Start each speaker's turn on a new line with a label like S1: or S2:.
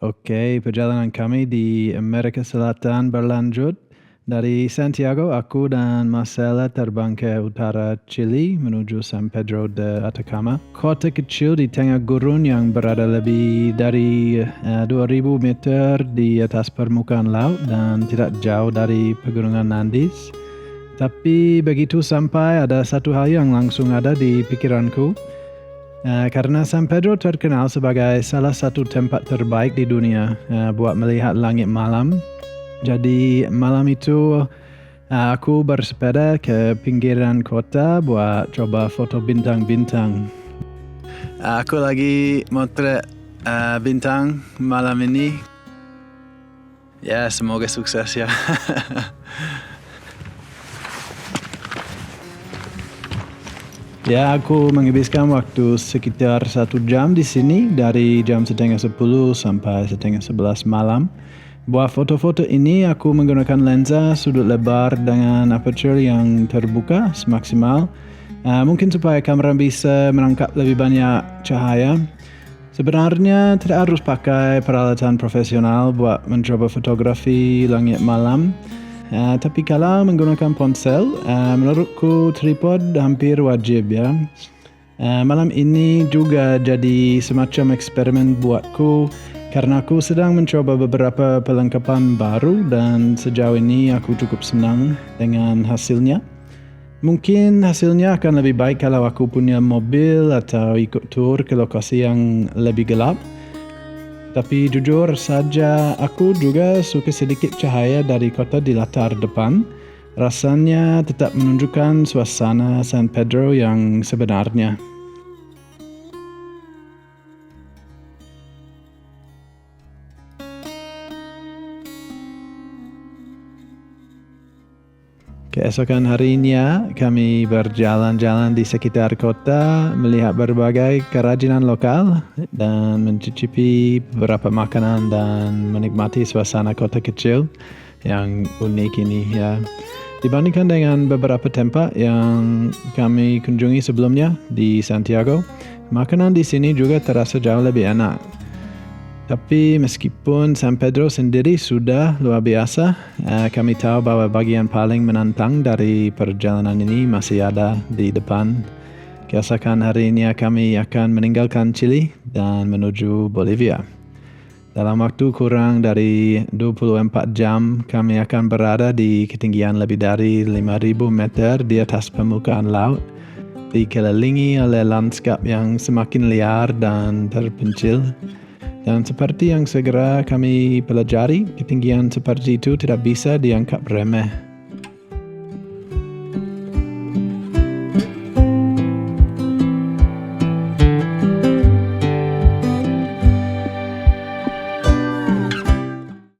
S1: Oke, perjalanan kami di Amerika Selatan berlanjut. Dari Santiago, aku dan Marcela terbang ke utara Chili menuju San Pedro de Atacama. Kota kecil di tengah gurun yang berada lebih dari 2000 meter di atas permukaan laut dan tidak jauh dari pegunungan Andes. Tapi begitu sampai, ada satu hal yang langsung ada di pikiranku. Karena San Pedro terkenal sebagai salah satu tempat terbaik di dunia buat melihat langit malam. Jadi malam itu aku bersepeda ke pinggiran kota buat coba foto bintang-bintang. Aku lagi motret bintang malam ini. Ya, semoga sukses ya. Ya, aku menghabiskan waktu sekitar 1 jam di sini dari jam 10:30 sampai 10:30 malam. Buat foto-foto ini aku menggunakan lensa sudut lebar dengan aperture yang terbuka semaksimal. Mungkin supaya kamera bisa menangkap lebih banyak cahaya. Sebenarnya tidak harus pakai peralatan profesional buat mencoba fotografi langit malam. Tapi kalau menggunakan ponsel, menurutku tripod hampir wajib ya. Malam ini juga jadi semacam eksperimen buatku karena aku sedang mencoba beberapa perlengkapan baru dan sejauh ini aku cukup senang dengan hasilnya. Mungkin hasilnya akan lebih baik kalau aku punya mobil atau ikut tour ke lokasi yang lebih gelap. Tapi jujur saja aku juga suka sedikit cahaya dari kota di latar depan. Rasanya tetap menunjukkan suasana San Pedro yang sebenarnya. Keesokan harinya kami berjalan-jalan di sekitar kota, melihat berbagai kerajinan lokal dan mencicipi beberapa makanan dan menikmati suasana kota kecil yang unik ini ya. Dibandingkan dengan beberapa tempat yang kami kunjungi sebelumnya di Santiago, makanan di sini juga terasa jauh lebih enak. Tapi meskipun San Pedro sendiri sudah luar biasa, kami tahu bahwa bagian paling menantang dari perjalanan ini masih ada di depan. Keesokan hari ini kami akan meninggalkan Chili dan menuju Bolivia. Dalam waktu kurang dari 24 jam, kami akan berada di ketinggian lebih dari 5.000 meter di atas permukaan laut, dikelilingi oleh lanskap yang semakin liar dan terpencil. Dan seperti yang segera kami pelajari, ketinggian seperti itu tidak bisa dianggap remeh.